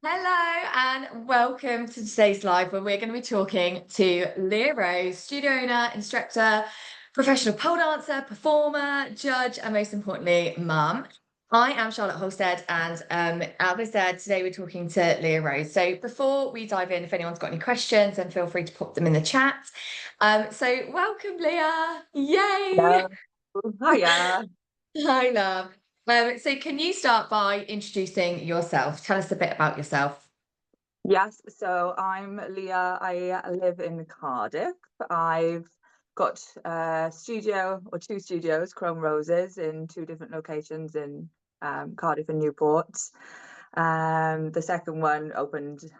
Hello and welcome to today's live where we're going to be talking to Leah Rose, studio owner, instructor, professional pole dancer, performer, judge, and most importantly, mum. I am Charlotte Holstead, and as I said, today we're talking to Leah Rose. So before we dive in, if anyone's got any questions, then feel free to pop them in the chat. So welcome, Leah. Yay! Hello. Hiya. Hi, love. So can you start by introducing yourself? Tell us a bit about yourself. Yes, so I'm Leah. I live in Cardiff. I've got a studio or two studios, Chrome Roses, in two different locations in Cardiff and Newport. The second one opened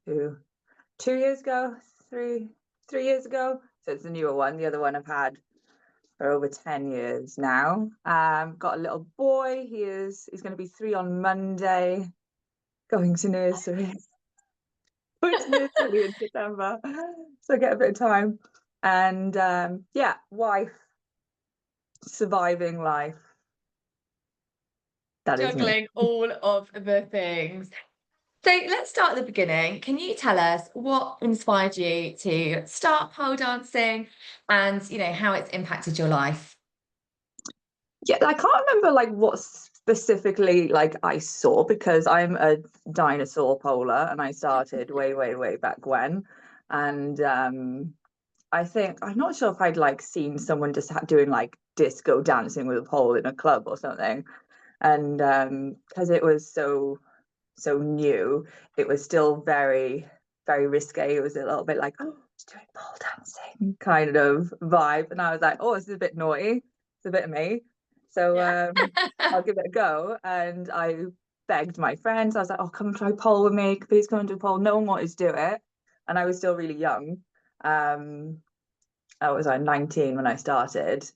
two 2 years ago, three years ago. So it's a newer one. The other one I've had for over 10 years now. Got a little boy. He's going to be 3 on Monday, going to nursery. Going to nursery in September, so I get a bit of time. And yeah, wife, surviving life. That is me. Juggling all of the things. So let's start at the beginning. Can you tell us what inspired you to start pole dancing and, how it's impacted your life? Yeah, I can't remember like what specifically like I saw, because I'm a dinosaur polar and I started way, way, way back when. And I think I'm not sure if I'd like seen someone just doing like disco dancing with a pole in a club or something. And because it was so new, it was still very, very risque. It was a little bit like, oh, it's doing pole dancing kind of vibe. And I was like, oh, this is a bit naughty. It's a bit of me. So Yeah. I'll give it a go. And I begged my friends. I was like, oh, come and try pole with me. Please come and do pole. No one wanted to do it. And I was still really young. Um, I was like 19 when I started.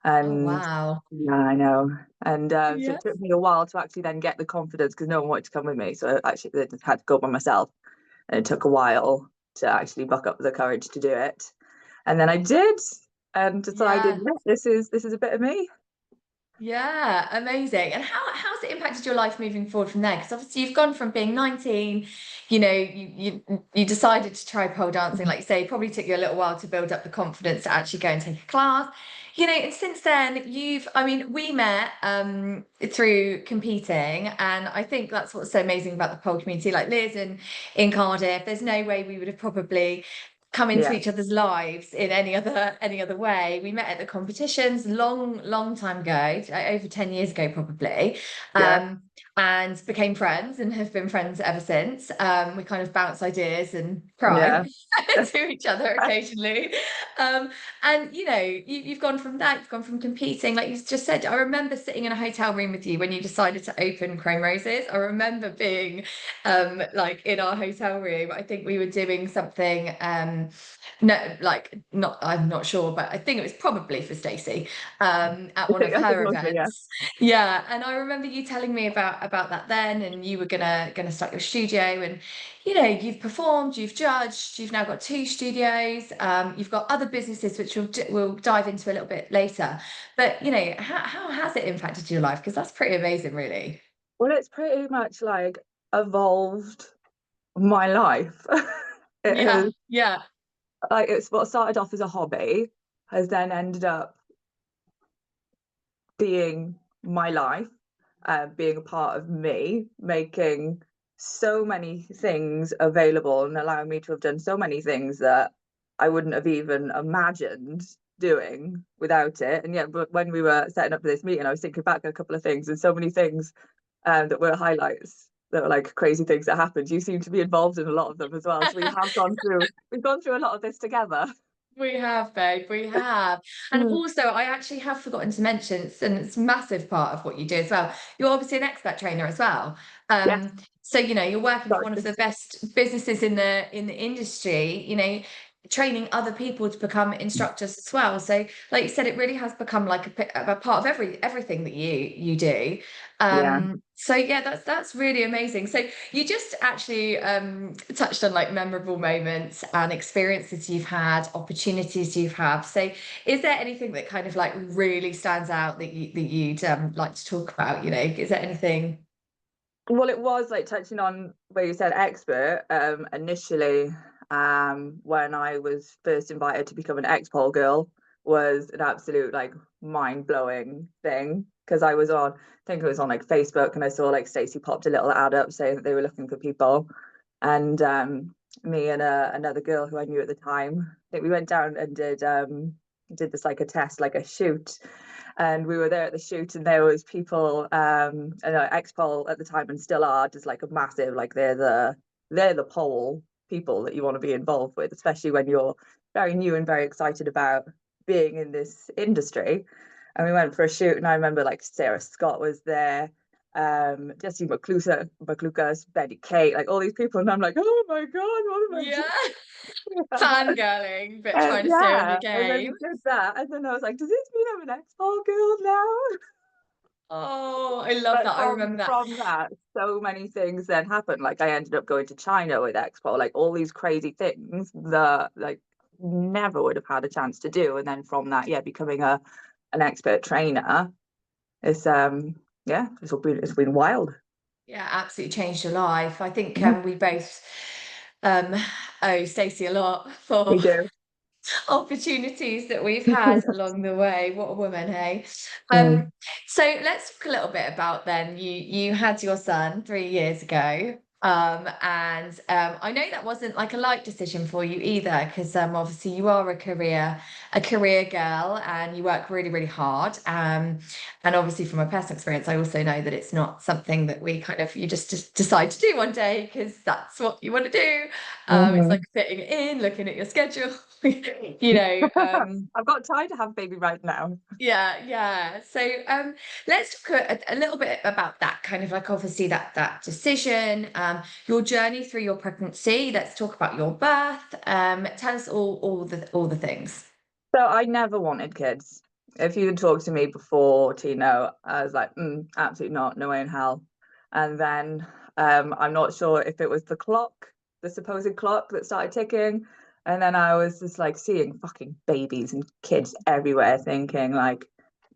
Oh, And wow. yeah, I know. And so Yeah. it took me a while to actually then get the confidence, because no one wanted to come with me. So I actually had to go by myself. And it took a while to actually buck up the courage to do it. And then I did, and decided, Yeah. "Yeah, this is a bit of me." Yeah, amazing. And how's it impacted your life moving forward from there? Because obviously you've gone from being 19, you decided to try pole dancing, like you say, it probably took you a little while to build up the confidence to actually go and take a class. And since then I mean, we met through competing, and I think that's what's so amazing about the pole community. Like Liz in Cardiff, there's no way we would have probably come into Yeah, each other's lives in any other way. We met at the competitions long time ago, over 10 years ago probably, yeah, um, and became friends and have been friends ever since. We kind of bounce ideas and cry yeah, to each other occasionally. um, and you've gone from that, you've gone from competing, like you just said. I remember sitting in a hotel room with you when you decided to open Chrome Roses. I remember being like in our hotel room. I think we were doing something no, like not, I'm not sure, but I think it was probably for Stacey at one of I think her mostly, yeah, events. Yeah, and I remember you telling me about that then, and you were gonna start your studio, and you've performed, you've judged, you've now got two studios, you've got other businesses which we'll dive into a little bit later. But how has it impacted your life? Because that's pretty amazing, really. well, it's pretty much like evolved my life. It Yeah, has, yeah, like, it's what started off as a hobby has then ended up being my life, being a part of me, making so many things available and allowing me to have done so many things that I wouldn't have even imagined doing without it. And yeah, but when we were setting up for this meeting, I was thinking back a couple of things, and so many things that were highlights, that were like crazy things that happened. You seem to be involved in a lot of them as well. So we've gone through a lot of this together. we have, babe, we have. And Mm. also, I actually have forgotten to mention, and it's a massive part of what you do as well. You're obviously an expert trainer as well. Yes, So you're working for sorry. one of the best businesses in the industry, training other people to become instructors as well. So, like you said, it really has become like a part of everything that you do. Yeah. So yeah, that's really amazing. So you just actually touched on like memorable moments and experiences you've had, opportunities you've had. So is there anything that kind of like really stands out that you'd like to talk about? Is there anything? Well, it was like touching on where you said expert, initially, when I was first invited to become an X-Pole girl was an absolute like mind-blowing thing because I think it was on like Facebook and I saw like Stacey popped a little ad up saying that they were looking for people. And me and another girl who I knew at the time, I think we went down and did this like a test, like a shoot, and we were there at the shoot and there was people I know X-Pole at the time and still are just like a massive, like they're the pole people that you want to be involved with, especially when you're very new and very excited about being in this industry. And we went for a shoot and I remember like Sarah Scott was there, Jesse McClucas, Betty Kate, like all these people, and I'm like, oh my god, what am I Yeah. doing? Fangirling, but trying to stay on your Yeah, and then game. we did that, and then I was like, does this mean I'm an X-Ball girl now? Oh, I love But that. I remember that. from that, so many things then happened. Like I ended up going to China with Expo, like all these crazy things that like never would have had a chance to do. And then from that, yeah, becoming a an expert trainer is yeah, it's been wild. Yeah, absolutely changed your life. I think Mhm. we both um owe Stacey a lot for We do. opportunities that we've had along the way. What a woman, hey? Um, Mm. so let's talk a little bit about then. You had your son 3 years ago. And I know that wasn't like a light decision for you either, because obviously you are a career girl and you work really, really hard. And obviously from my personal experience, I also know that it's not something that we kind of you just decide to do one day because that's what you want to do. It's like Mhm. fitting it in, looking at your schedule, you know. I've got time to have a baby right now. Yeah, yeah. So let's talk a little bit about that kind of like obviously that decision, your journey through your pregnancy. Let's talk about your birth. Tell us all the things. So I never wanted kids. If you had talked to me before Tino, I was like, absolutely not, no way in hell. And then I'm not sure if it was the clock, the supposed clock that started ticking. And then I was just like seeing fucking babies and kids everywhere, thinking like,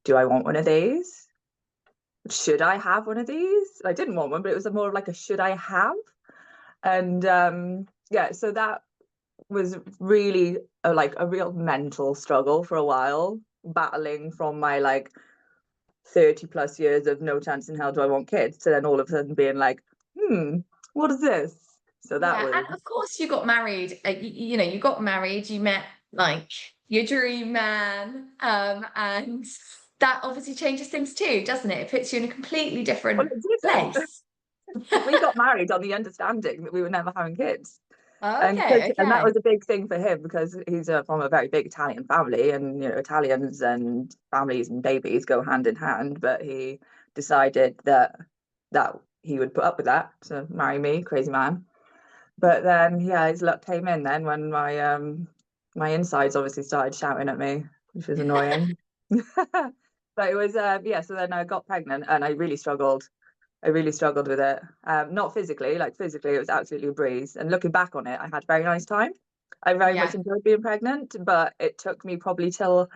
do I want one of these? Should I have one of these? I didn't want one, but it was more of like a should I have? And yeah, so that was really like a real mental struggle for a while, battling from my like 30 plus years of no chance in hell do I want kids to then all of a sudden being like, what is this? So that Yeah, was, and of course you got married. You know, you got married. You met like your dream man, and that obviously changes things too, doesn't it? It puts you in a completely well, different it didn't. place. We got married on the understanding that we were never having kids. Okay, And that okay. was a big thing for him because he's from a very big Italian family, and you know Italians and families and babies go hand in hand. But he decided that he would put up with that to marry me, crazy man. But then, yeah, his luck came in then when my insides obviously started shouting at me, which was annoying. But it was yeah. So then I got pregnant, and I really struggled. I really struggled with it. Not physically, like physically, it was absolutely a breeze. And looking back on it, I had a very nice time. I very much Yeah. enjoyed being pregnant, but it took me probably till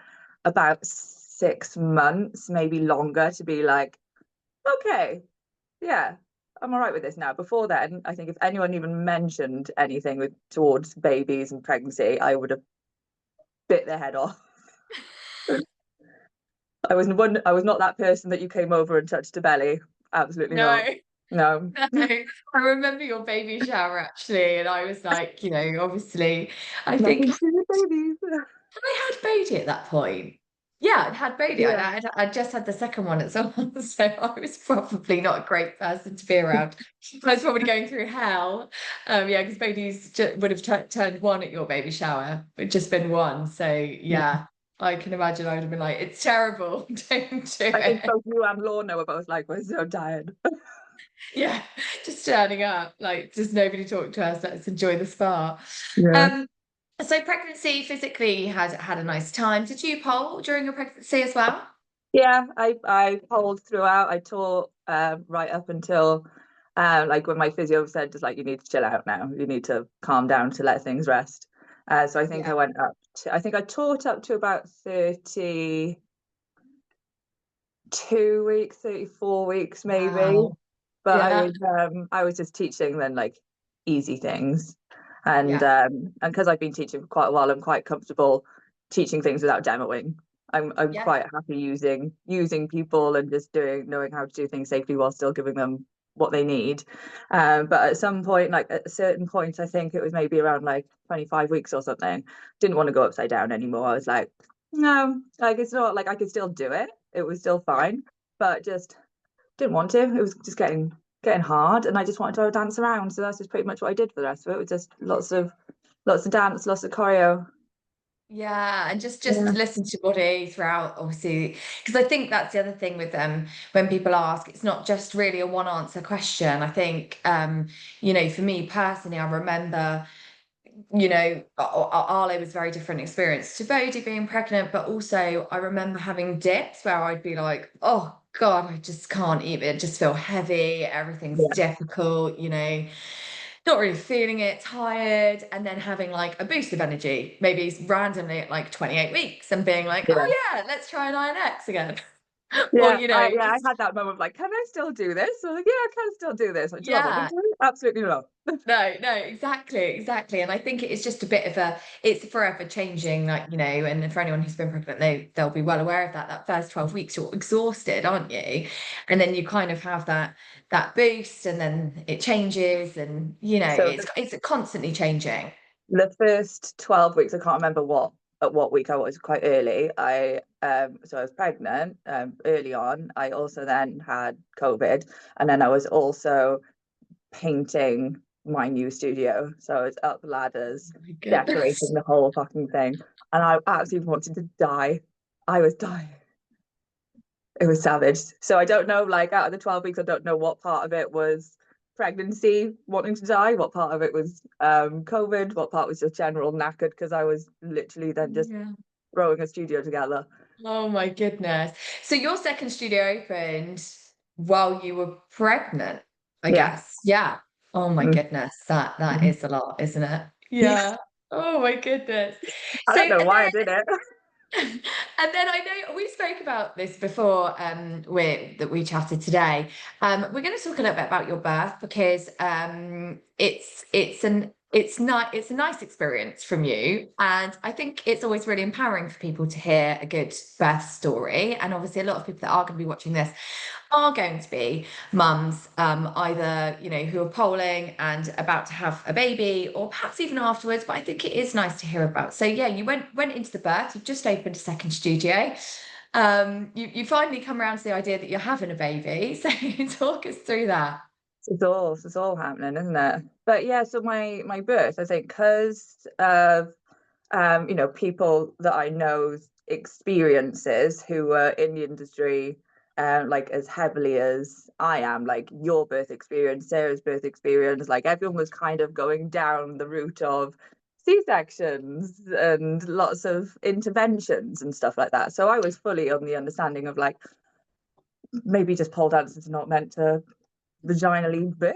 about 6 months, maybe longer, to be like, okay, yeah, I'm all right with this now. Before then, I think if anyone even mentioned anything towards babies and pregnancy, I would have bit their head off. I was not that person that you came over and touched a belly. Absolutely No. not. No. No, I remember your baby shower actually, and I was like, obviously, I think Nothing to do with babies. I had Bodhi at that point. Yeah, I'd had Bodhi. Yeah. I'd just had the second one as well, so I was probably not a great person to be around. I was probably going through hell. Yeah, because Bodhi's would have turned one at your baby shower. It'd just been one, so yeah, I can imagine I would have been like, "It's terrible, don't do I think it." both you and Lorna were both like, we're so tired. Yeah, just turning up, like just nobody talk to us. Let's enjoy the spa. Yeah. Um, so pregnancy physically had a nice time. Did you pole during your pregnancy as well? Yeah, I polled throughout. I taught right up until like when my physio said just like you need to chill out now. You need to calm down to let things rest. So I think Yeah. I went up to, I think I taught up to about 32 weeks, 34 weeks maybe. Wow. But Yeah. I was just teaching then like easy things. Yeah. And because I've been teaching for quite a while, I'm quite comfortable teaching things without demoing. I'm Yeah. quite happy using people and just knowing how to do things safely while still giving them what they need. But at some point, like at a certain point, I think it was maybe around like 25 weeks or something, didn't want to go upside down anymore. I was like, no, like it's not like I could still do it. It was still Yeah. fine, but just didn't want to. It was just getting hard, and I just wanted to dance around. So that's just pretty much what I did for the rest of it. It was just lots of dance, lots of choreo. Yeah, and just Yeah, listen to your body throughout, obviously, because I think that's the other thing with when people ask, it's not just really a one answer question. I think for me personally, I remember, Arlo was a very different experience to Bodhi being pregnant, but also I remember having dips where I'd be like, oh God, I just can't eat it, just feel heavy, everything's yeah, difficult, not really feeling it, tired, and then having like a boost of energy, maybe randomly at like 28 weeks and being like, yeah. oh yeah, let's try an INX again. Or, I just, had that moment of like, can I still do this? I was like, yeah, I can still do this. Like, do you want me yeah, to? Absolutely not. no, no, exactly, exactly. And I think it is just a bit of it's forever changing, like, and for anyone who's been pregnant, they'll be well aware of that. That first 12 weeks, you're exhausted, aren't you? And then you kind of have that boost and then it changes and, So it's constantly changing. the first 12 weeks, I can't remember what week I was, quite early. So I was pregnant early on. I also then had COVID, and then I was also painting my new studio. So I was up ladders, Oh my goodness. decorating the whole fucking thing. And I absolutely wanted to die. I was dying. It was savage. So I don't know, like out of the 12 weeks, I don't know what part of it was pregnancy, wanting to die, what part of it was COVID, what part was just general knackered, because I was literally then just Yeah. throwing a studio together. Oh my goodness. So your second studio opened while you were pregnant, I Yeah. guess. Yeah. Oh my Mhm. goodness. That Mhm. is a lot, isn't it? Yeah. Yeah. Oh my goodness. I So don't know and why I did it. then I know we spoke about this before that we chatted today. We're going to talk a little bit about your birth because it's a nice experience from you, and I think it's always really empowering for people to hear a good birth story. And obviously, a lot of people that are going to be watching this are going to be mums, either who are polling and about to have a baby, or perhaps even afterwards. But I think it is nice to hear about. So yeah, you went into the birth. You've just opened a second studio. You finally come around to the idea that you're having a baby. So talk us through that. It's all happening, isn't it? But yeah, so my birth, I think, because of people that I know's experiences who were in the industry, like as heavily as I am, like your birth experience, Sarah's birth experience, like everyone was kind of going down the route of C-sections and lots of interventions and stuff like that. So I was fully on the understanding of like maybe just pole dance is not meant to vaginally birth.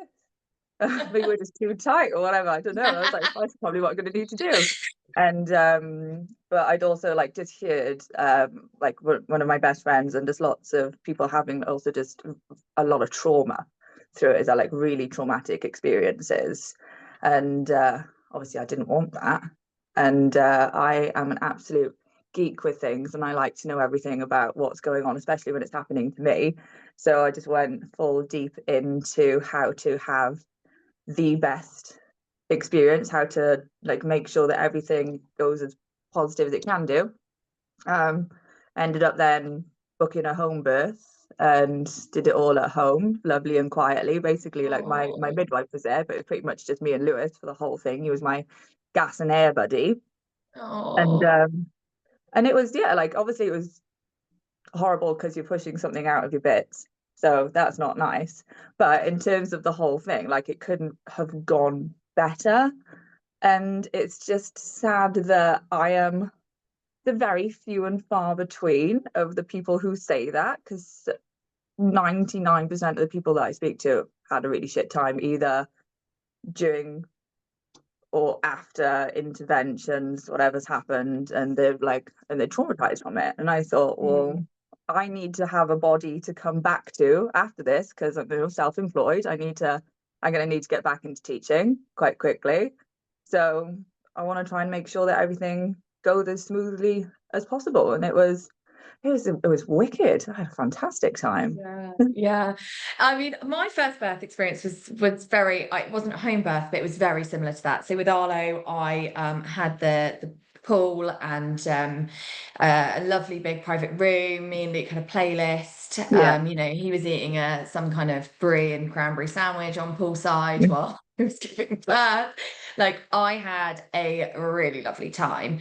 Maybe we're just too tight or whatever. I don't know. I was like, that's probably what I'm going to need to do. And but I'd also like just heard like one of my best friends and just lots of people having also just a lot of trauma through it, is that like really traumatic experiences. And obviously I didn't want that. And I am an absolute geek with things, and I like to know everything about what's going on, especially when it's happening to me. So I just went full deep into how to have the best experience, how to like make sure that everything goes as positive as it can do. Um, Ended up then booking a home birth and did it all at home, lovely and quietly. Basically, like my Oh, midwife was there, but it was pretty much just me and Lewis for the whole thing. He was my gas and air buddy, and oh, um, and it was, yeah, like obviously it was horrible because you're pushing something out of your bits. So that's not nice. But in terms of the whole thing, like it couldn't have gone better. And it's just sad that I am the very few and far between of the people who say that, because 99% of the people that I speak to had a really shit time either during or after interventions, whatever's happened, and they're traumatized from it. And I thought, well, mm, I need to have a body to come back to after this because I'm, self-employed. I'm going to need to get back into teaching quite quickly. So I want to try and make sure that everything goes as smoothly as possible. And it was wicked. I had a fantastic time. Yeah, yeah. I mean, my first birth experience was very, it wasn't a home birth, but it was very similar to that. So with Arlo, I had the pool and a lovely big private room, me and Luke had a playlist. Yeah. He was eating some kind of brie and cranberry sandwich on poolside while he was giving birth. Like I had a really lovely time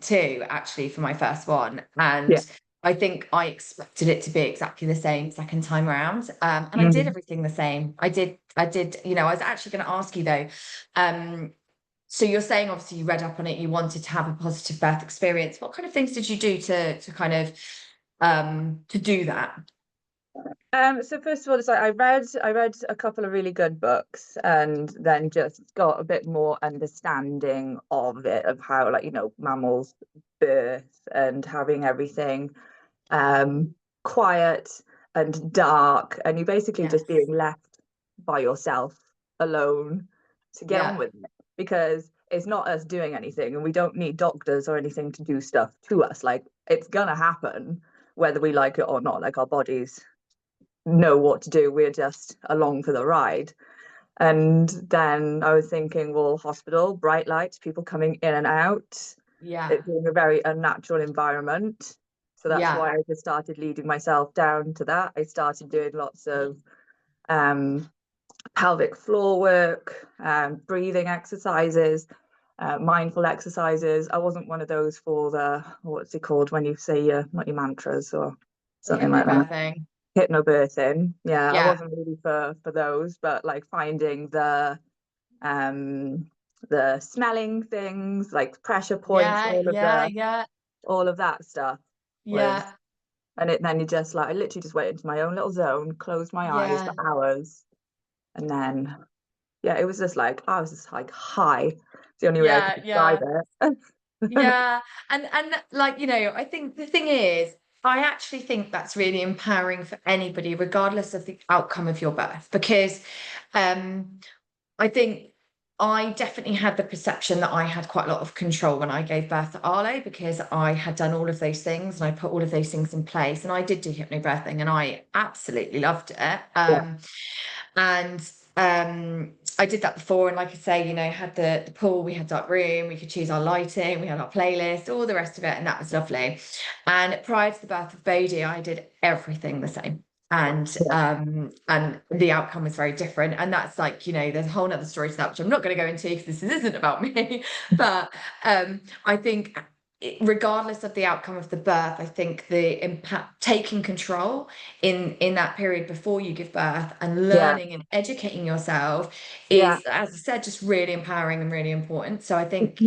too, actually, for my first one. Yeah. And I think I expected it to be exactly the same second time around. And I did Mm. everything the same. I was actually going to ask you though. So you're saying obviously you read up on it, you wanted to have a positive birth experience. What kind of things did you do to kind of to do that? So first of all, it's like I read a couple of really good books and then just got a bit more understanding of it, of how like, mammals birth and having everything um quiet and dark, and you basically just Yes. being left by yourself alone to get on Yeah. with it because it's not us doing anything and we don't need doctors or anything to do stuff to us. Like it's gonna happen whether we like it or not. Like our bodies know what to do. We're just along for the ride. And then I was thinking, well, hospital, bright lights, people coming in and out, Yeah. it being a very unnatural environment. So that's Yeah. why I just started leading myself down to that. I started doing lots of um, pelvic floor work, breathing exercises, mindful exercises. I wasn't one of those for the, what's it called when you say your, not your mantras or The something like that. hypnobirthing. Hypnobirthing. Yeah, I Yeah. wasn't really for those, but like finding um the smelling things, like pressure points, Yeah. Yeah. Yeah. all of that stuff was, Yeah. and then you just like I literally just went into my own little zone, closed my eyes for Yeah. hours, and then yeah, it was just like I was just like high. It's the only way I could Yeah. describe Yeah. it. Yeah, and like I think the thing is, I actually think that's really empowering for anybody, regardless of the outcome of your birth, because I think I definitely had the perception that I had quite a lot of control when I gave birth to Arlo because I had done all of those things and I put all of those things in place and I did do hypnobirthing and I absolutely loved it. Yeah, And I did that before, and like I say, had the pool, we had dark room, we could choose our lighting, we had our playlist, all the rest of it, and that was lovely. And prior to the birth of Bodhi, I did everything the same. yeah, And the outcome was very different. And that's like, there's a whole nother story to that, which I'm not going to go into because this isn't about me. But I think regardless of the outcome of the birth, I think the impact taking control in that period before you give birth and yeah, learning and educating yourself yeah. is, as I said, just really empowering and really important. So I It's think,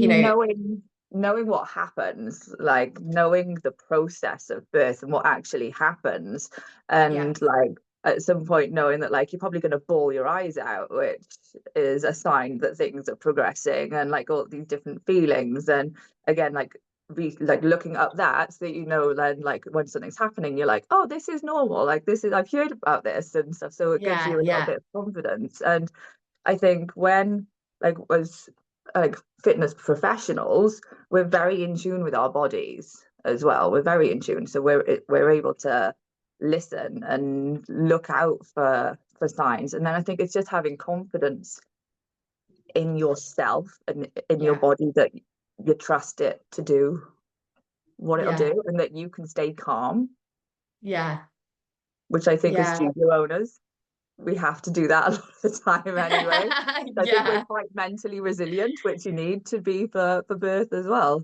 knowing what happens, like knowing the process of birth and what actually happens, yeah, and like at some point knowing that like you're probably going to bawl your eyes out, which is a sign that things are progressing, and like all these different feelings, and again like looking up that so that then like when something's happening you're like, oh, this is normal, like this is, I've heard about this and stuff, so it gives yeah, you a little yeah, bit of confidence. And I think when like was like fitness professionals, we're very in tune with our bodies as well. We're very in tune, so we're able to listen and look out for signs. And then I think it's just having confidence in yourself and in your yeah, body that you trust it to do what it'll yeah, do, and that you can stay calm, yeah, which I think as yeah, studio owners we have to do that a lot of the time anyway. So I think we're yeah. quite mentally resilient, which you need to be for birth as well.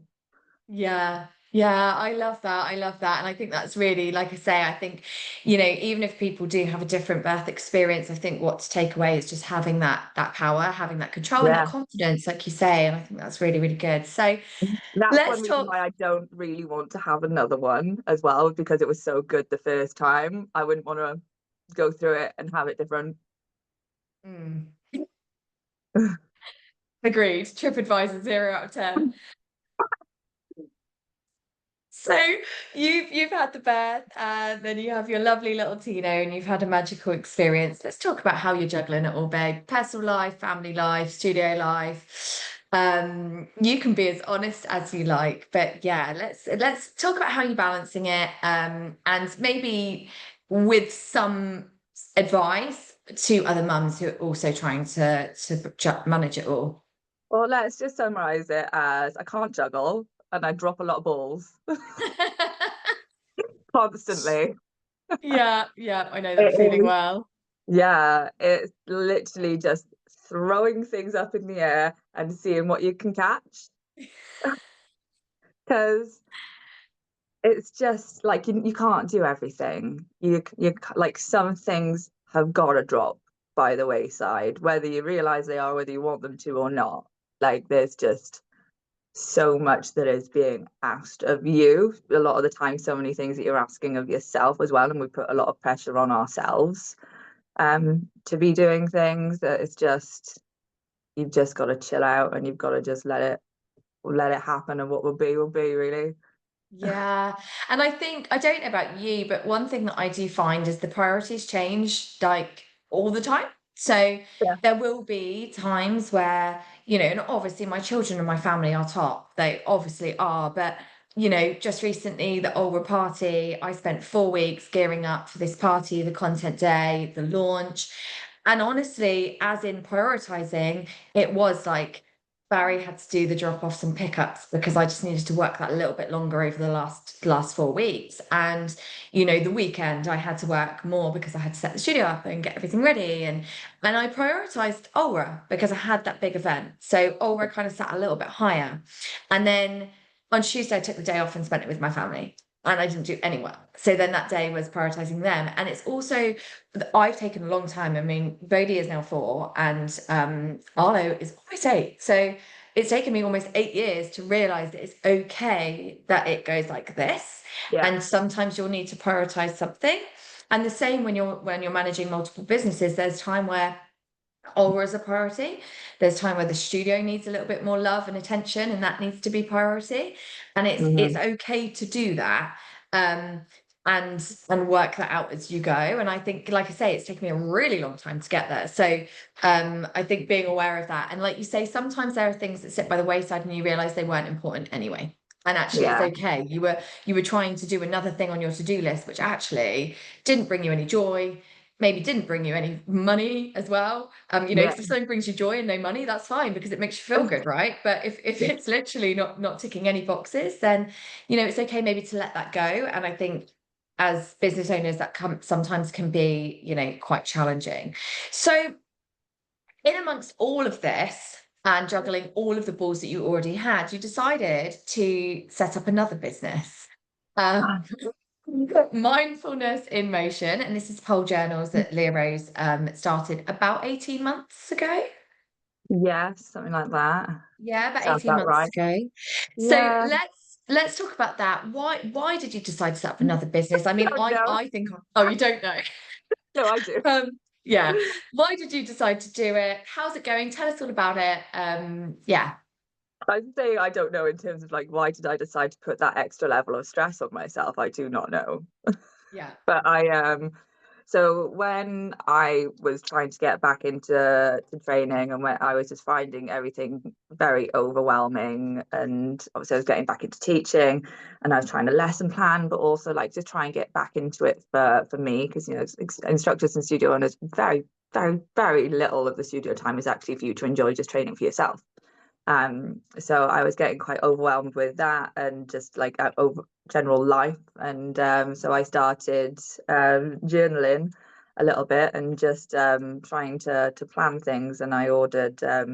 Yeah, yeah, I love that. I love that. And I think that's really, like I say, I think, even if people do have a different birth experience, I think what to take away is just having that power, having that control and that Yeah. confidence, like you say. And I think that's really, really good. So That's one let's reason talk. why I don't really want to have another one as well, because it was so good the first time. I wouldn't want to go through it and have it different. Mm, agreed. TripAdvisor 0 out of 10. So you've had the birth, and then you have your lovely little Tino, and you've had a magical experience. Let's talk about how you're juggling it all, babe. Personal life, family life, studio life. You can be as honest as you like, but yeah, let's talk about how you're balancing it, and maybe with some advice to other mums who are also trying to manage it all. Well, let's just summarize it as I can't juggle and I drop a lot of balls constantly. Yeah, yeah, I know that It feeling is, well. yeah, it's literally just throwing things up in the air and seeing what you can catch. Because it's just like you can't do everything. Like some things have got to drop by the wayside, whether you realize they are, whether you want them to or not. Like there's just so much that is being asked of you. A lot of the time, so many things that you're asking of yourself as well, and we put a lot of pressure on ourselves to be doing things that it's just you've just got to chill out and you've got to just let it happen, and what will be really. Yeah. And I think, I don't know about you, but one thing that I do find is the priorities change like all the time. So Yeah. there will be times where, and obviously my children and my family are top. They obviously are. But, just recently, the Aura party, I spent 4 weeks gearing up for this party, the content day, the launch. And honestly, as in prioritizing, it was like, Barry had to do the drop-offs and pickups because I just needed to work that a little bit longer over the last 4 weeks. And the weekend I had to work more because I had to set the studio up and get everything ready. And I prioritized Aura because I had that big event. So Aura kind of sat a little bit higher. And then on Tuesday I took the day off and spent it with my family. And I didn't do any work. So then that day was prioritizing them. And it's also, I've taken a long time. I mean, Bodhi is now 4 and Arlo is almost 8. So it's taken me almost 8 years to realize that it's okay that it goes like this. Yeah. And sometimes you'll need to prioritize something. And the same when you're managing multiple businesses, there's time where Aura is a priority. There's time where the studio needs a little bit more love and attention, and that needs to be priority. And it's Hmm. okay to do that. Um, and work that out as you go. And I think, like I say, it's taken me a really long time to get there. So I think being aware of that. And like you say, sometimes there are things that sit by the wayside and you realize they weren't important anyway. And actually it's Yeah. okay. You were trying to do another thing on your to-do list, which actually didn't bring you any joy, maybe didn't bring you any money as well. Yeah. If something brings you joy and no money, that's fine because it makes you feel good, right? But if Yeah. it's literally not ticking any boxes, then it's okay maybe to let that go. And I think as business owners, that sometimes can be, quite challenging. So in amongst all of this and juggling all of the balls that you already had, you decided to set up another business. Um, Mindfulness in Motion, and this is Pole Journals that Leah Rose started about 18 months ago. Yeah, something like that. Yeah, about Sounds 18 about months right. ago. So Yeah. let's talk about that. Why did you decide to set up another business? I mean, Oh no. I think, oh, you don't know. No, I do. Yeah. Why did you decide to do it? How's it going? Tell us all about it. Yeah. I'd say I don't know in terms of like why did I decide to put that extra level of stress on myself? I do not know. Yeah. But so when I was trying to get back into training and when I was just finding everything very overwhelming, and obviously I was getting back into teaching and I was trying to lesson plan, but also like just try and get back into it for me because instructors and studio owners, very, very, very little of the studio time is actually for you to enjoy just training for yourself. So I was getting quite overwhelmed with that and just like over general life. And so I started journaling a little bit and just trying to plan things. And I ordered a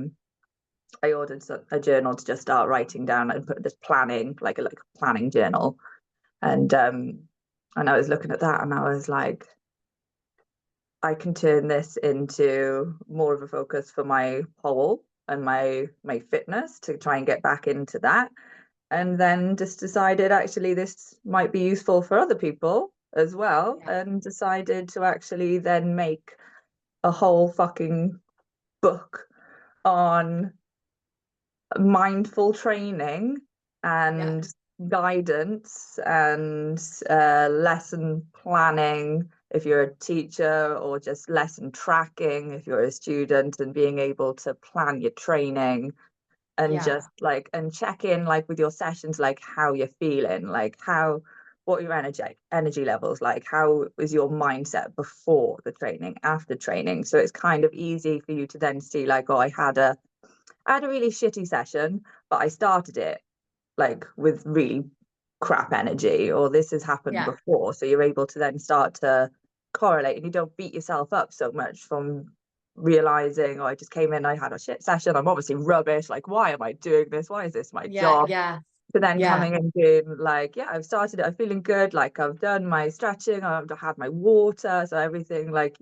journal to just start writing down and put this planning, like a planning journal. And I was looking at that and I was like, I can turn this into more of a focus for my pole and my fitness to try and get back into that. And then just decided actually this might be useful for other people as well, Yeah. and decided to actually then make a whole fucking book on mindful training Yeah. and guidance and lesson planning if you're a teacher, or just lesson tracking if you're a student, and being able to plan your training and Yeah, just like and check in like with your sessions, like how you're feeling, like how what are your energy levels, like how is your mindset before the training, after training. So it's kind of easy for you to then see like, oh, I had a really shitty session, but I started it like with really crap energy, or this has happened yeah, before. So you're able to then start to correlate, and you don't beat yourself up so much from realizing, oh, I just came in, I had a shit session, I'm obviously rubbish. Like, why am I doing this? Why is this my yeah, job? yeah, To then yeah, coming and being like, yeah, I've started it, I'm feeling good, like I've done my stretching, I've had my water, so everything like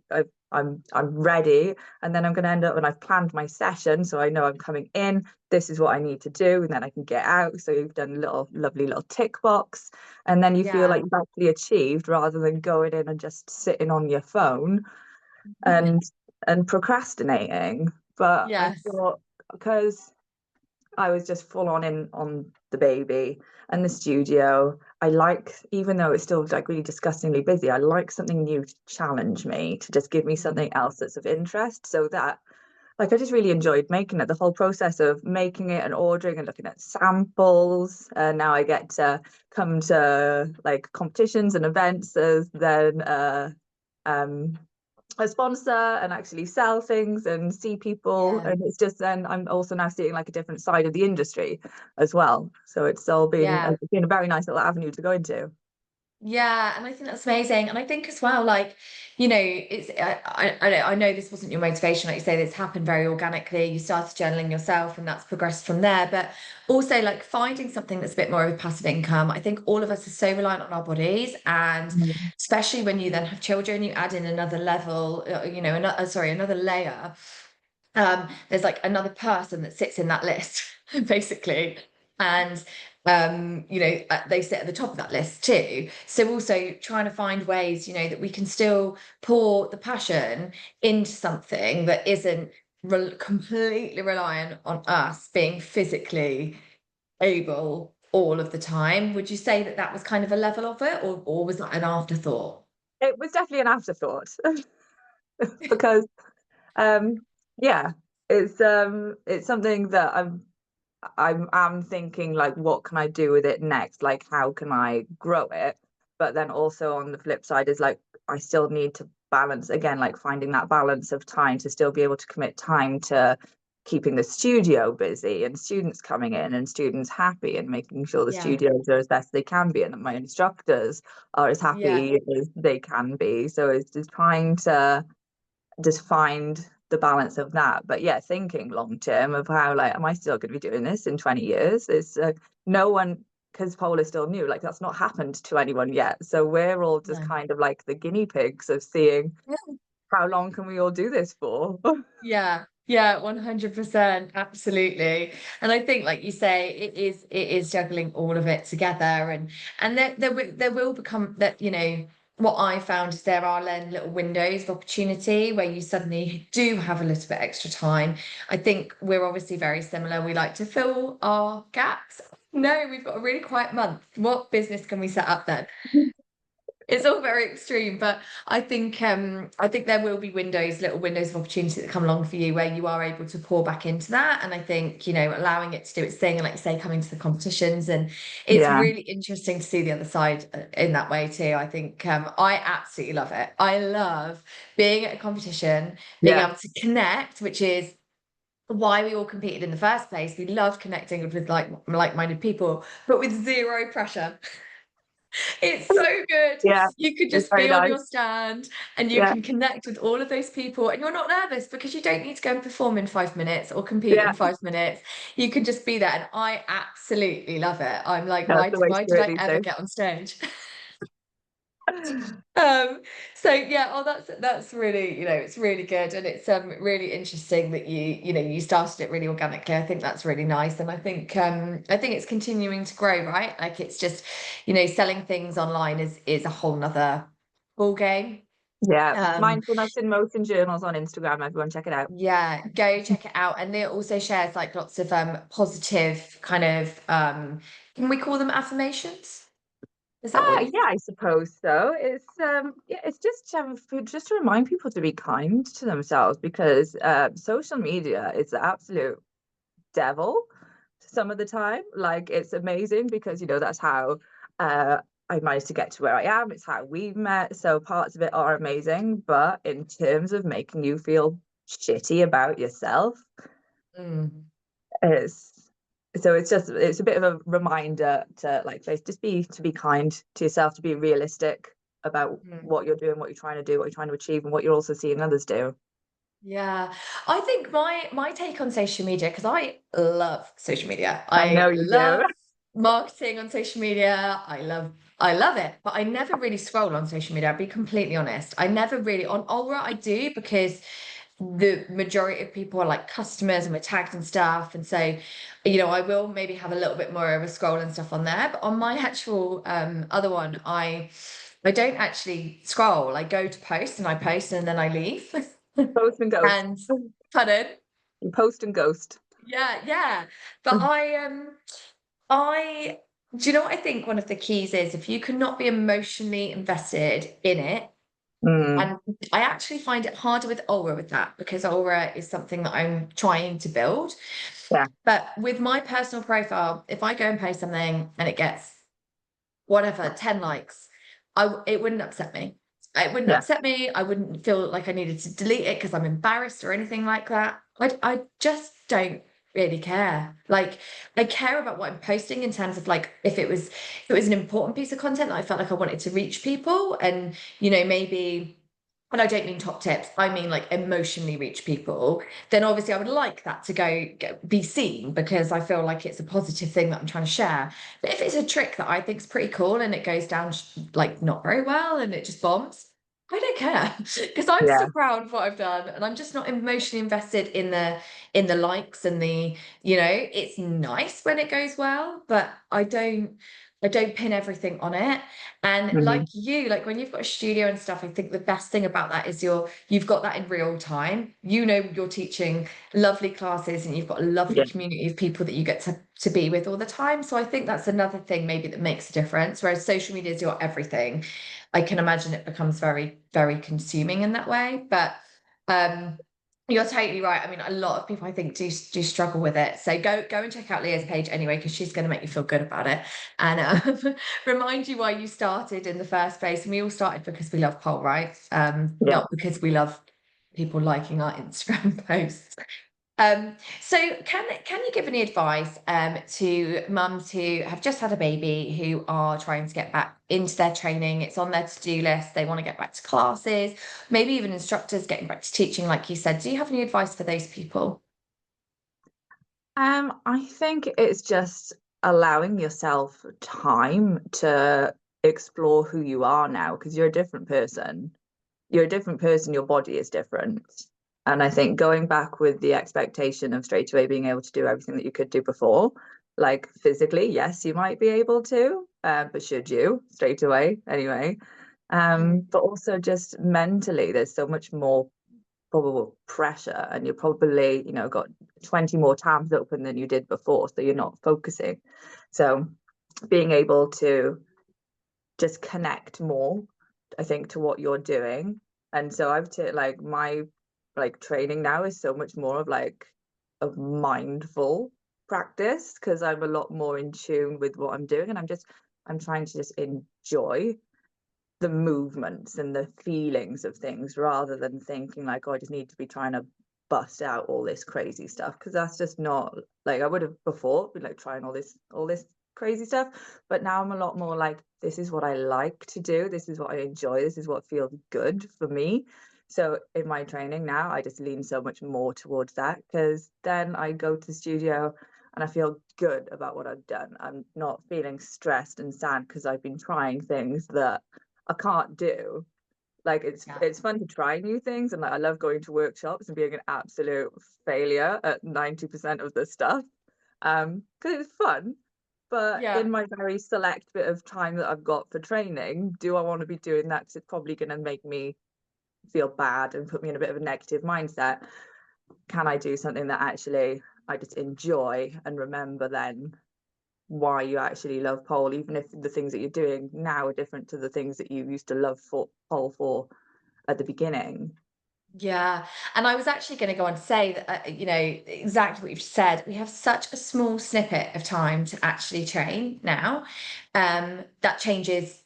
I'm ready. And then I'm going to end up, and I've planned my session, so I know I'm coming in, this is what I need to do, and then I can get out. So you've done a little lovely little tick box, and then you feel like yeah, you've actually achieved, rather than going in and just sitting on your phone and procrastinating. But I yes, thought, because I was just full on in on the baby and the studio. I like, even though it's still like really disgustingly busy, I like something new to challenge me, to just give me something else that's of interest. So that, like, I just really enjoyed making it, the whole process of making it and ordering and looking at samples. And now I get to come to like competitions and events as then um a sponsor, and actually sell things and see people. yeah, And it's just, then I'm also now seeing like a different side of the industry as well. So yeah. it's been a very nice little avenue to go into. Yeah, and I think that's amazing. And I think as well, like, it's I know this wasn't your motivation, like you say, this happened very organically. You started journaling yourself, and that's progressed from there. But also, like finding something that's a bit more of a passive income. I think all of us are so reliant on our bodies, and Mm. especially when you then have children, you add in another level, another layer. There's like another person that sits in that list, basically. And they sit at the top of that list too. So also trying to find ways, that we can still pour the passion into something that isn't completely reliant on us being physically able all of the time. Would you say that that was kind of a level of it, or was that an afterthought? It was definitely an afterthought because um yeah, it's something that I'm thinking like, what can I do with it next? Like, how can I grow it? But then also on the flip side is like, I still need to balance again, like finding that balance of time to still be able to commit time to keeping the studio busy and students coming in and students happy, and making sure the Yeah, studios are as best they can be, and that my instructors are as yeah, happy as they can be. So it's just trying to just find the balance of that. But yeah, thinking long term of how, like, am I still going to be doing this in 20 years? It's no one, because pole is still new, like that's not happened to anyone yet. So we're all just no. kind of like the guinea pigs of seeing how long can we all do this for. Yeah, yeah, 100%, absolutely. And I think, like you say, it is juggling all of it together, and there will become that, what I found is there are then little windows of opportunity where you suddenly do have a little bit extra time. I think we're obviously very similar. We like to fill our gaps. No, we've got a really quiet month. What business can we set up then? It's all very extreme, but I think there will be little windows of opportunity that come along for you where you are able to pour back into that. And I think, allowing it to do its thing, and like you say, coming to the competitions, and it's Yeah, really interesting to see the other side in that way too. I think I absolutely love it. I love being at a competition, being yeah, able to connect, which is why we all competed in the first place. We loved connecting with like-minded people, but with zero pressure. It's so good. yeah. You could It's just very be on nice. your stand and you Yeah, can connect with all of those people, and you're not nervous because you don't need to go and perform in 5 minutes or compete yeah. in 5 minutes. You can just be there, and I absolutely love it. I'm like, That's why the did way to why do did it I these ever days. get on stage? Um, so yeah, oh, that's really, it's really good, and it's really interesting that you started it really organically. I think that's really nice, and I think it's continuing to grow, right? Like it's just, selling things online is a whole nother ball game. Yeah, Um, mindfulness in motion journals on Instagram. Everyone, check it out. yeah, go check it out. And Leah also shares like lots of positive kind of can we call them affirmations? Is that what you Yeah, I suppose so. Yeah, it's just to remind people to be kind to themselves because social media is the absolute devil some of the time. Like it's amazing because that's how uh I managed to get to where I am. It's how we met. So parts of it are amazing, but in terms of making you feel shitty about yourself, Mm, it's it's a bit of a reminder to like to be kind to yourself, to be realistic about mm. what you're doing, what you're trying to do, what you're trying to achieve, and what you're also seeing others do. Yeah, I think my take on social media, because I love social media. I I know you do. love marketing on social media. I love it, but I never really scroll on social media. I'll be completely honest. I never really on Aura I do because the majority of people are like customers and we're tagged and stuff. And so, I will maybe have a little bit more of a scroll and stuff on there. But on my actual other one, I don't actually scroll. I go to post and I post and then I leave. Post and ghost. And pardon? You post and ghost. Yeah, yeah. But I do you know what I think one of the keys is if you cannot be emotionally invested in it, Mm, and I actually find it harder with Aura with that because Aura is something that I'm trying to build. yeah, But with my personal profile, if I go and post something and it gets whatever, 10 likes, it wouldn't upset me. It wouldn't yeah, upset me. I wouldn't feel like I needed to delete it because I'm embarrassed or anything like that. I just don't really care. Like I care about what I'm posting in terms of like if it was an important piece of content that I felt like I wanted to reach people and maybe, and I don't mean top tips, I mean like emotionally reach people, then obviously I would like that to be seen because I feel like it's a positive thing that I'm trying to share. But if it's a trick that I think is pretty cool and it goes down like not very well and it just bombs, I don't care because I'm yeah. still proud of what I've done and I'm just not emotionally invested in the likes and it's nice when it goes well, but I don't pin everything on it. And like Mhm. like when you've got a studio and stuff, I think the best thing about that is you've got that in real time. You're teaching lovely classes and you've got a lovely Yeah, community of people that you get to be with all the time. So I think that's another thing maybe that makes a difference. Whereas social media is your everything. I can imagine it becomes very, very consuming in that way. But um you're totally right. I mean, a lot of people I think do struggle with it. So go and check out Leah's page anyway, because she's going to make you feel good about it and remind you why you started in the first place. And we all started because we love pole, right? yeah. Not because we love people liking our Instagram posts. So can you give any advice to mums who have just had a baby who are trying to get back into their training? It's on their to-do list. They want to get back to classes, maybe even instructors getting back to teaching, like you said. Do you have any advice for those people? I think it's just allowing yourself time to explore who you are now because you're a different person. You're a different person, your body is different. And I think going back with the expectation of straight away being able to do everything that you could do before, like physically, yes, you might be able to, but should you straight away anyway? Mm, But also just mentally, there's so much more probable pressure, and you're probably, got 20 more tabs open than you did before, so you're not focusing. So being able to just connect more, I think, to what you're doing. And so like my like training now is so much more of like a mindful practice because I'm a lot more in tune with what I'm doing, and I'm trying to just enjoy the movements and the feelings of things rather than thinking like, oh, I just need to be trying to bust out all this crazy stuff because that's just not like I would have before been like trying all this crazy stuff, but now I'm a lot more like this is what I like to do, this is what I enjoy, this is what feels good for me. So in my training now I just lean so much more towards that because then I go to the studio and I feel good about what I've done. I'm not feeling stressed and sad because I've been trying things that I can't do. Like yeah. it's fun to try new things, and like I love going to workshops and being an absolute failure at 90% of the stuff. Because it's fun. But Yeah. in my very select bit of time that I've got for training, do I want to be doing that? 'Cause it's probably going to make me feel bad and put me in a bit of a negative mindset, can I do something that actually I just enjoy and remember then why you actually love pole, even if the things that you're doing now are different to the things that you used to love for pole for at the beginning. Yeah, and I was actually going to go on to say that, exactly what you've said. We have such a small snippet of time to actually train now. That changes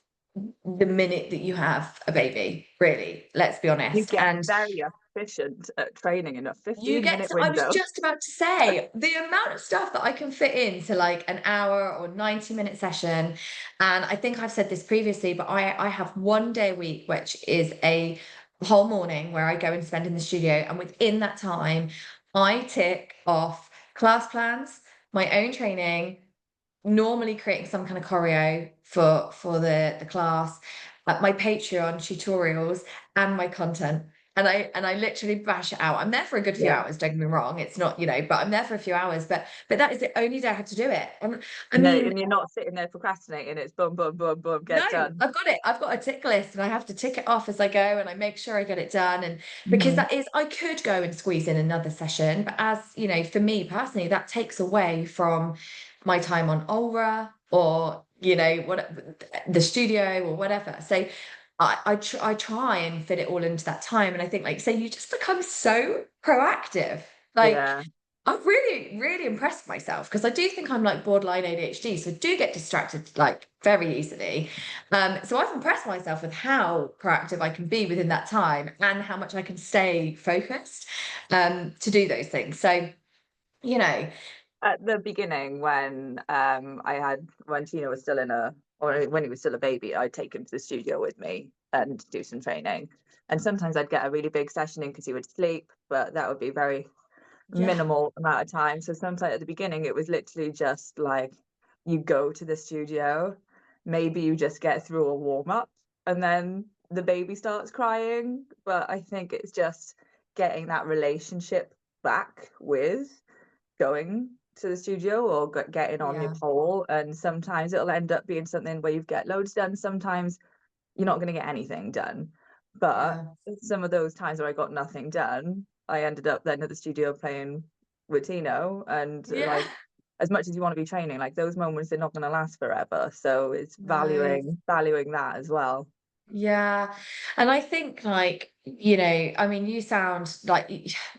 the minute that you have a baby, really, let's be You honest. get And very efficient at training in a you get 15-minute to, I was window. just about to say, the amount of stuff that I can fit into like an hour or 90-minute session. And I think I've said this previously, but I have one day a week, which is a whole morning where I go and spend in the studio. And within that time, I tick off class plans, my own training, normally creating some kind of choreo for the class, my Patreon tutorials and my content. And I literally bash it out. I'm there for a good few Yeah. hours, don't get me wrong. It's not, but I'm there for a few hours. But that is the only day I have to do it. And I No, mean, and you're not sitting there procrastinating. It's boom, boom, boom, boom, no, get done. I've got it. I've got a tick list and I have to tick it off as I go and I make sure I get it done. And because Mhm. that is, I could go and squeeze in another session, but as for me personally, that takes away from my time on Aura or, what the studio or whatever. So I try and fit it all into that time. And I think, like, say, you just become so proactive. Like, Yeah, I've really, really impressed myself because I do think I'm like borderline ADHD, so I do get distracted like very easily. So I've impressed myself with how proactive I can be within that time and how much I can stay focused to do those things. So, you know, at the beginning when Tina was still or when he was still a baby, I'd take him to the studio with me and do some training. And sometimes I'd get a really big session in because he would sleep, but that would be very yeah, minimal amount of time. So sometimes at the beginning, it was literally just like you go to the studio, maybe you just get through a warm up, and then the baby starts crying. But I think it's just getting that relationship back with going to the studio or getting on your yeah, pole. And sometimes it'll end up being something where you get loads done. Sometimes you're not going to get anything done. But yeah, some of those times where I got nothing done, I ended up then at the studio playing with Tino. And yeah. like, as much as you want to be training, like those moments, they're not going to last forever. So it's No. valuing that as well. Yeah. And I think like, I mean, you sound like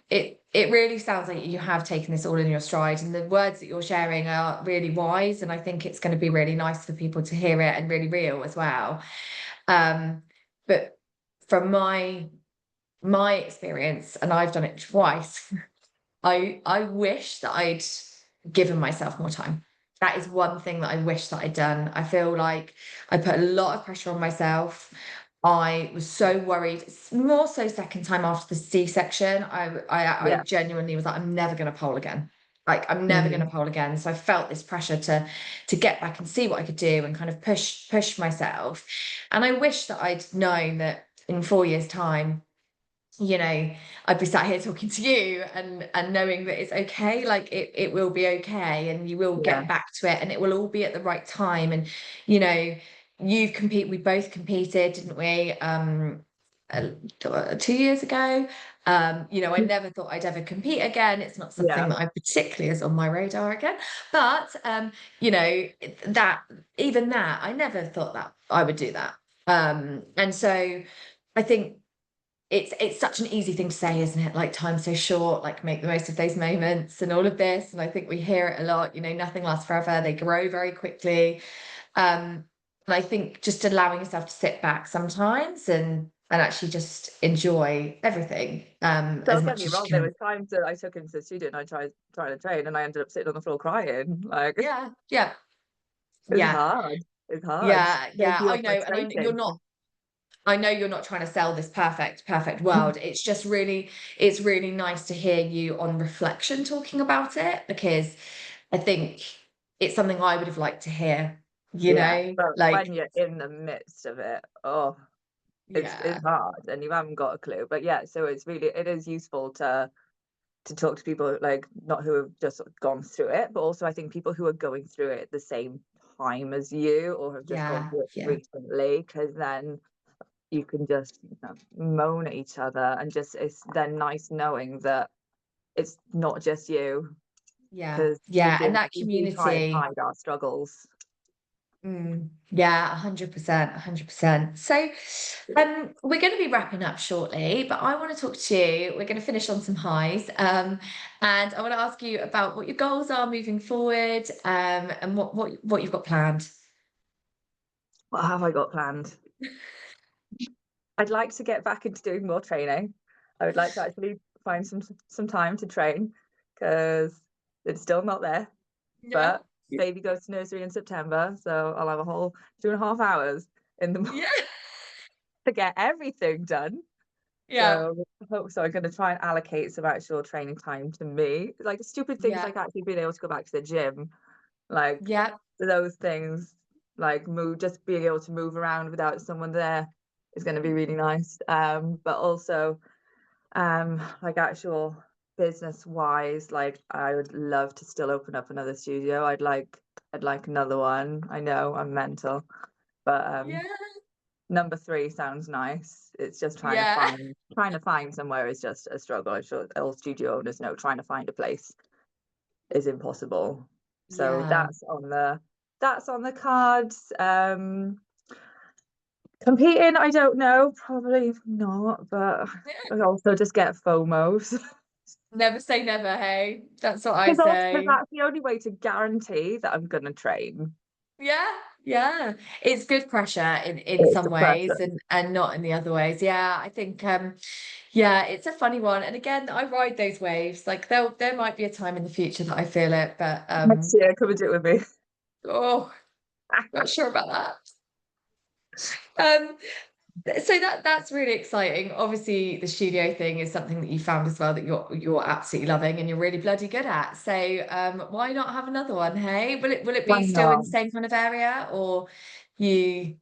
it really sounds like you have taken this all in your stride and the words that you're sharing are really wise and I think it's going to be really nice for people to hear it and really real as well. But from my experience, and I've done it twice, I wish that I'd given myself more time. That is one thing that I wish that I'd done. I feel like I put a lot of pressure on myself. I was so worried, more so second time after the C-section. I Yeah. genuinely was like, I'm never going to pole again. Like I'm never going to Mhm. pole again. So I felt this pressure to get back and see what I could do and kind of push myself. And I wish that I'd known that in 4 years' time, I'd be sat here talking to you and knowing that it's okay, like it will be okay and you will Yeah. get back to it and it will all be at the right time. And we both competed, didn't we? Uh, 2 years ago. I never thought I'd ever compete again. It's not something Yeah. that I particularly is on my radar again. But that even that, I never thought that I would do that. And so I think it's such an easy thing to say, isn't it? Like time's so short, like make the most of those moments and all of this. And I think we hear it a lot, nothing lasts forever. They grow very quickly. And I think just allowing yourself to sit back sometimes and actually just enjoy everything as Don't get much me as you wrong, there can. was times that I took him to the studio and I tried trying to train and I ended up sitting on the floor crying. Like Yeah, yeah, it's yeah, hard. It's hard. yeah, It'd yeah. feel I know, and frustrating. I know you're not trying to sell this perfect world. It's just it's really nice to hear you on reflection talking about it because I think it's something I would have liked to hear, Yeah, but like, when you're in the midst of it, oh, it's yeah, hard and you haven't got a clue. But yeah, so it is useful to talk to people like not who have just sort of gone through it, but also I think people who are going through it at the same time as you or have just gone yeah, through it yeah, recently, because then you can just moan at each other, and just it's then nice knowing that it's not just you, Yeah, because yeah, and that we do try and community. hide our struggles. Yeah, 100%, 100%. So, we're going to be wrapping up shortly, but I want to talk to you. We're going to finish on some highs, and I want to ask you about what your goals are moving forward, and what you've got planned. What have I got planned? I'd like to get back into doing more training. I would like to actually find some time to train, because it's still not there. Yeah, But baby goes to nursery in September, so I'll have a whole 2.5 hours in the morning yeah, to get everything done. yeah, So I'm going to try and allocate some actual training time to me, like stupid things yeah, like actually being able to go back to the gym, like yeah, those things, like just being able to move around without someone there is going to be really nice. But also, like actual business wise, like I would love to still open up another studio. I'd like another one. I know I'm mental, but yeah, number three sounds nice. It's just yeah, trying to find somewhere is just a struggle. I'm sure all studio owners know trying to find a place is impossible. So yeah. that's on the cards. Competing, I don't know, probably not, but I also just get FOMOs. Never say never, hey. That's what I Because say. that's the only way to guarantee that I'm gonna train. Yeah, yeah. It's good pressure in It's some the ways pressure. and not in the other ways. Yeah, I think yeah, it's a funny one. And again, I ride those waves. Like there might be a time in the future that I feel it, but Next year, come and do it with me. oh, not sure about that. So that's really exciting. Obviously, the studio thing is something that you found as well that you're absolutely loving and you're really bloody good at. So why not have another one? Hey, will it Why be still in not? the same kind of area or you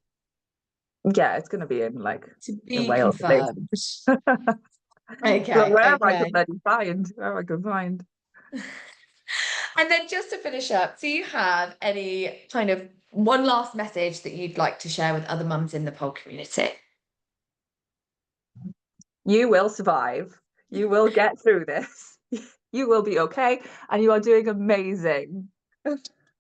Yeah, it's gonna be in like to in be Wales at least. confirmed? But Okay, wherever I can okay. bloody find, wherever I can find. And then just to finish up, do you have any kind of one last message that you'd like to share with other mums in the pole community? You will survive. You will get through this. You will be okay, and you are doing amazing.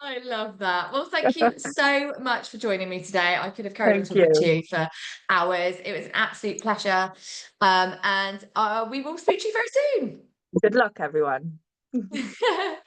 I love that. Well, thank you so much for joining me today. I could have carried on Thank talking to you. you for hours. It was an absolute pleasure. And we will speak to you very Good luck, everyone. soon.